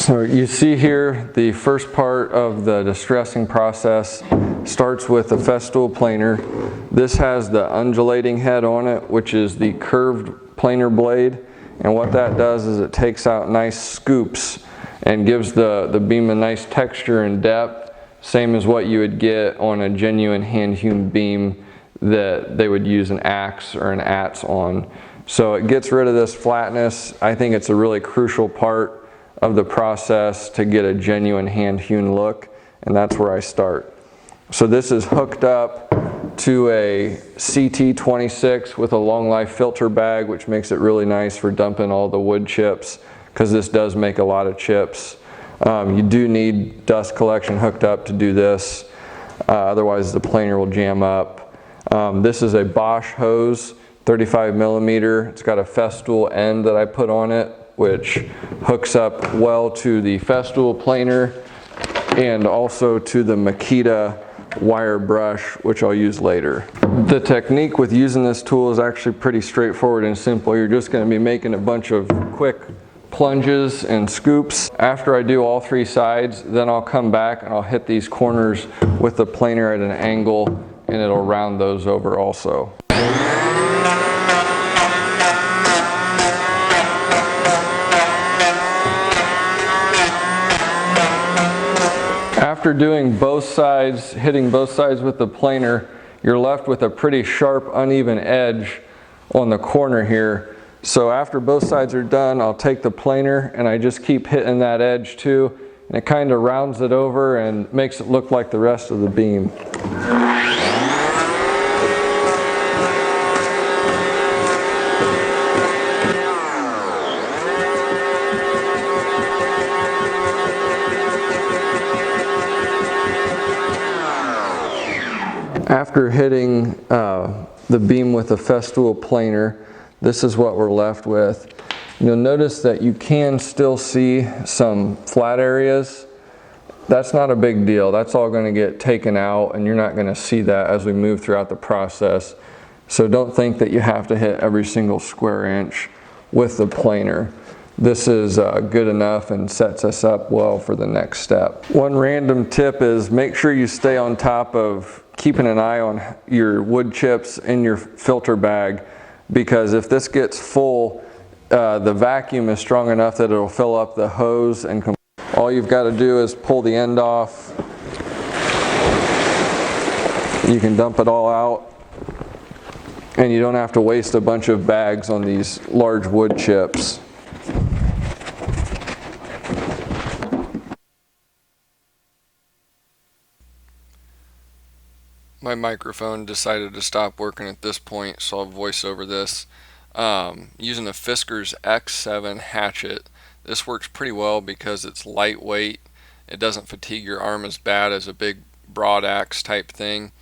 So you see here the first part of the distressing process starts with the festool planer. This has the undulating head on it, which is the curved planer blade, and what that does is it takes out nice scoops and gives the beam a nice texture and depth, same as what you would get on a genuine hand-hewn beam that they would use an axe or an adze on. So it gets rid of this flatness. I think it's a really crucial part of the process to get a genuine hand-hewn look, and that's where I start. So this is hooked up to a CT26 with a long life filter bag, which makes it really nice for dumping all the wood chips, because this does make a lot of chips. You do need dust collection hooked up to do this, otherwise the planer will jam up. This is a Bosch hose, 35 millimeter. It's got a festool end that I put on it, which hooks up well to the festool planer and also to the Makita wire brush, which I'll use later. The technique with using this tool is actually pretty straightforward and simple. You're just going to be making a bunch of quick plunges and scoops. After I do all three sides, then I'll come back and I'll hit these corners with the planer at an angle, and it'll round those over also. After doing both sides, hitting both sides with the planer, you're left with a pretty sharp, uneven edge on the corner here. So after both sides are done, I'll take the planer and I just keep hitting that edge too, and it kind of rounds it over and makes it look like the rest of the beam. After hitting the beam with the festool planer, this is what we're left with. You'll notice that you can still see some flat areas. That's not a big deal. That's all going to get taken out, and you're not going to see that as we move throughout the process. So don't think that you have to hit every single square inch with the planer. This is good enough and sets us up well for the next step. One random tip is make sure you stay on top of keeping an eye on your wood chips in your filter bag, because if this gets full, the vacuum is strong enough that it'll fill up the hose, and all you've got to do is pull the end off. You can dump it all out, and you don't have to waste a bunch of bags on these large wood chips. My microphone decided to stop working at this point, so I'll voice over this. Using the Fisker's X7 Hatchet, this works pretty well because it's lightweight. It doesn't fatigue your arm as bad as a big broad axe type thing.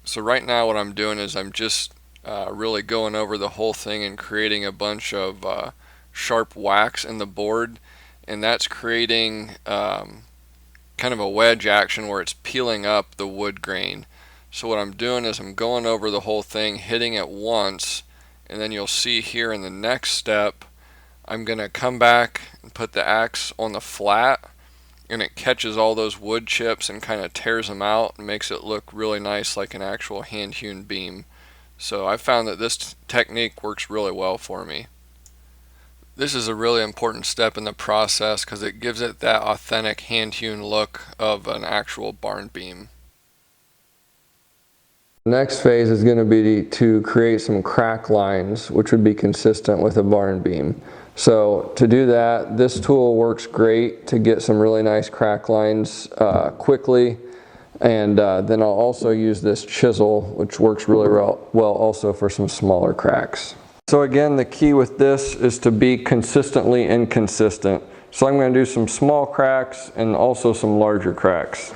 So right now what I'm doing is I'm just really going over the whole thing and creating a bunch of sharp whacks in the board, and that's creating kind of a wedge action where it's peeling up the wood grain. So what I'm doing is I'm going over the whole thing, hitting it once, and then you'll see here in the next step I'm going to come back and put the axe on the flat, and it catches all those wood chips and kind of tears them out and makes it look really nice like an actual hand-hewn beam. So I found that this technique works really well for me. This is a really important step in the process because it gives it that authentic hand-hewn look of an actual barn beam. The next phase is going to be to create some crack lines, which would be consistent with a barn beam. So to do that, this tool works great to get some really nice crack lines quickly, and then I'll also use this chisel, which works really well also for some smaller cracks. So again, the key with this is to be consistently inconsistent. So I'm going to do some small cracks and also some larger cracks.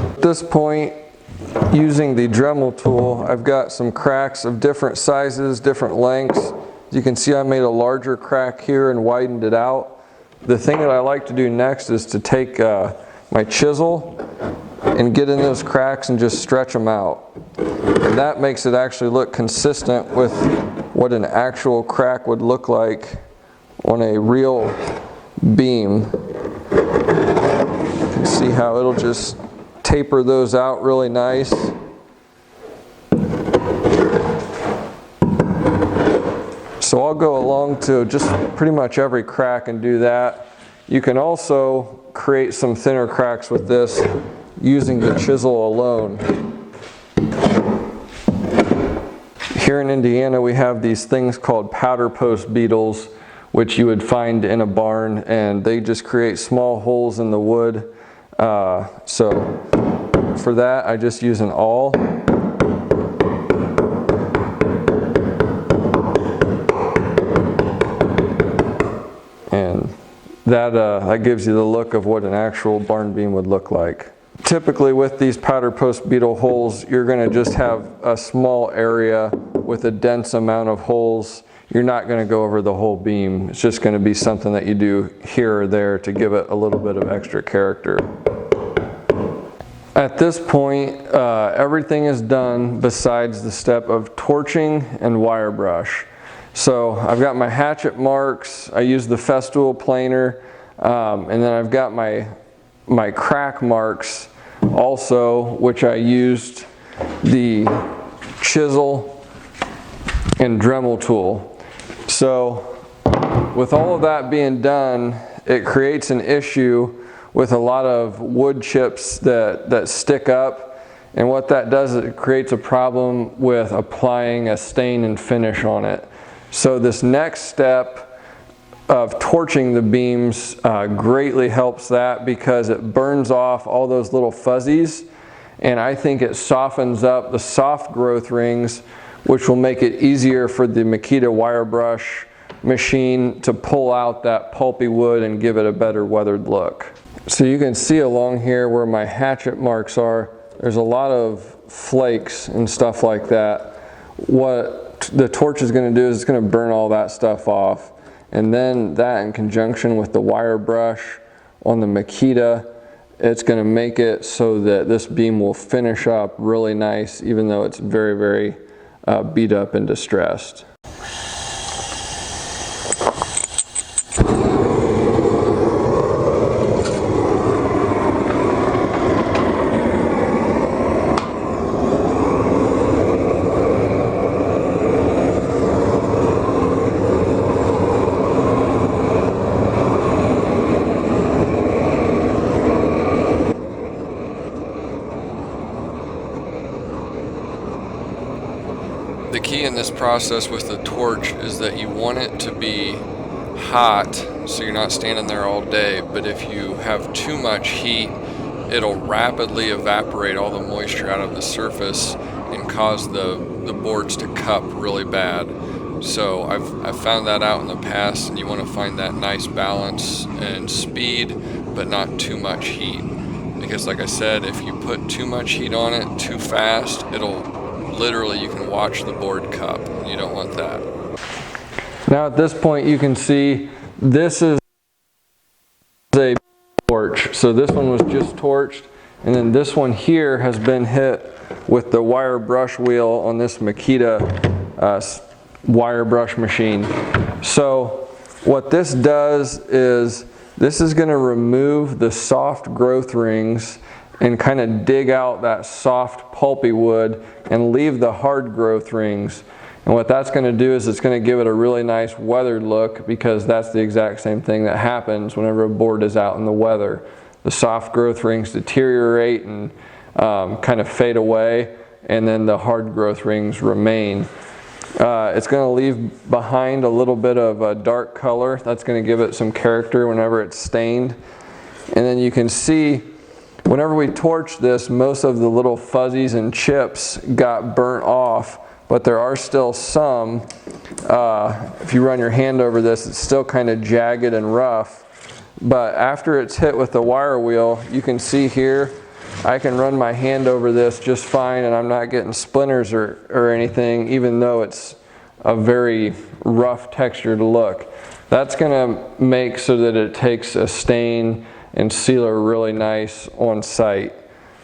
At this point, using the Dremel tool, I've got some cracks of different sizes, different lengths. As you can see, I made a larger crack here and widened it out. The thing that I like to do next is to take my chisel and get in those cracks and just stretch them out. And that makes it actually look consistent with what an actual crack would look like on a real beam. You can see how it'll just taper those out really nice. So I'll go along to just pretty much every crack and do that. You can also create some thinner cracks with this using the chisel alone. Here in Indiana we have these things called powder post beetles, which you would find in a barn, and they just create small holes in the wood. So for that I just use an awl. And that gives you the look of what an actual barn beam would look like. Typically with these powder post beetle holes, you're going to just have a small area with a dense amount of holes. You're not going to go over the whole beam. It's just going to be something that you do here or there to give it a little bit of extra character. At this point, everything is done besides the step of torching and wire brush. So I've got my hatchet marks, I use the festool planer, and then I've got my crack marks also, which I used the chisel and Dremel tool. So with all of that being done, it creates an issue with a lot of wood chips that stick up, and what that does is it creates a problem with applying a stain and finish on it. So this next step of torching the beams greatly helps that, because it burns off all those little fuzzies, and I think it softens up the soft growth rings, which will make it easier for the Makita wire brush machine to pull out that pulpy wood and give it a better weathered look. So you can see along here where my hatchet marks are, there's a lot of flakes and stuff like that. What the torch is going to do is it's going to burn all that stuff off, and then that in conjunction with the wire brush on the Makita, it's going to make it so that this beam will finish up really nice, even though it's very, very beat up and distressed. The key in this process with the torch is that you want it to be hot so you're not standing there all day, but if you have too much heat, it'll rapidly evaporate all the moisture out of the surface and cause the boards to cup really bad. So I've found that out in the past, and you want to find that nice balance and speed, but not too much heat. Because like I said, if you put too much heat on it too fast, literally you can watch the board cup. You don't want that. Now at this point you can see this is a torch. So this one was just torched, and then this one here has been hit with the wire brush wheel on this Makita wire brush machine. So what this does is this is going to remove the soft growth rings and kind of dig out that soft pulpy wood and leave the hard growth rings. And what that's going to do is it's going to give it a really nice weathered look, because that's the exact same thing that happens whenever a board is out in the weather. The soft growth rings deteriorate and kind of fade away, and then the hard growth rings remain. It's going to leave behind a little bit of a dark color. That's going to give it some character whenever it's stained. And then you can see whenever we torch this, most of the little fuzzies and chips got burnt off, but there are still some. If you run your hand over this, it's still kind of jagged and rough. but after it's hit with the wire wheel, you can see here, I can run my hand over this just fine and I'm not getting splinters or anything, even though it's a very rough textured look. That's gonna make so that it takes a stain and sealer really nice on site.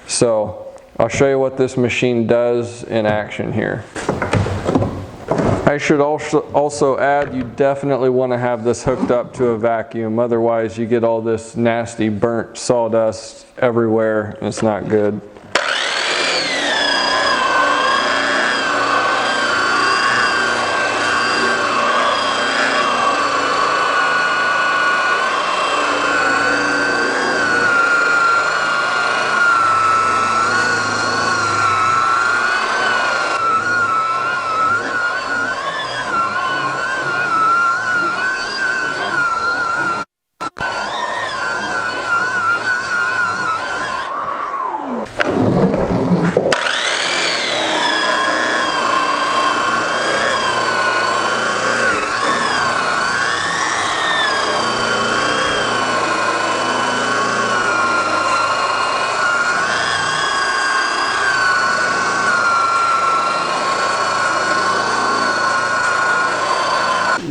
So I'll show you what this machine does in action here. I should also add, you definitely want to have this hooked up to a vacuum, otherwise you get all this nasty burnt sawdust everywhere and it's not good.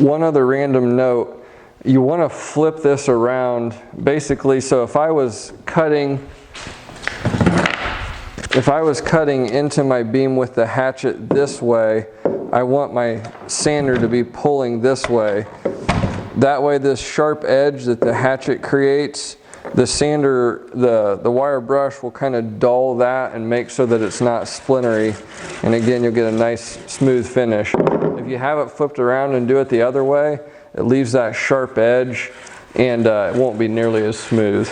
One other random note, you want to flip this around basically, so if I was cutting into my beam with the hatchet this way, I want my sander to be pulling this way. That way this sharp edge that the hatchet creates, the sander, the wire brush will kind of dull that and make so that it's not splintery. And again, you'll get a nice smooth finish. If you have it flipped around and do it the other way, it leaves that sharp edge and it won't be nearly as smooth.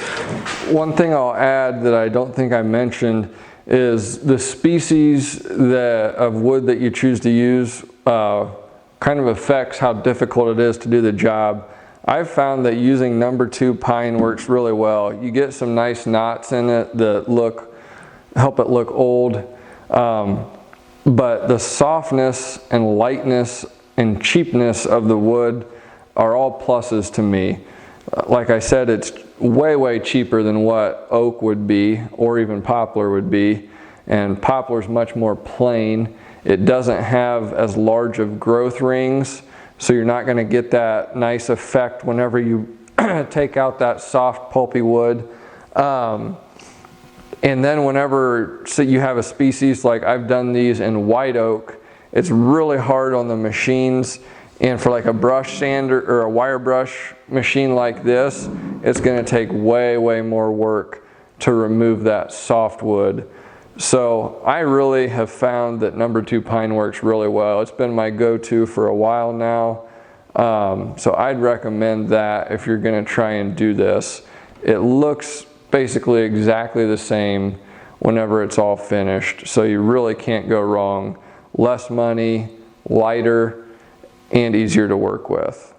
One thing I'll add that I don't think I mentioned is the species of wood that you choose to use kind of affects how difficult it is to do the job. I've found that using #2 pine works really well. You get some nice knots in it that help it look old, but the softness and lightness and cheapness of the wood are all pluses to me. Like I said, it's way cheaper than what oak would be or even poplar would be, and poplar is much more plain. It doesn't have as large of growth rings, so you're not going to get that nice effect whenever you take out that soft pulpy wood. And then whenever you have a species like I've done these in white oak, it's really hard on the machines, and for like a brush sander or a wire brush machine like this, it's going to take way more work to remove that soft wood. So I really have found that #2 pine works really well. It's been my go-to for a while now. So I'd recommend that if you're going to try and do this. It looks basically exactly the same whenever it's all finished, so you really can't go wrong. Less money, lighter, and easier to work with.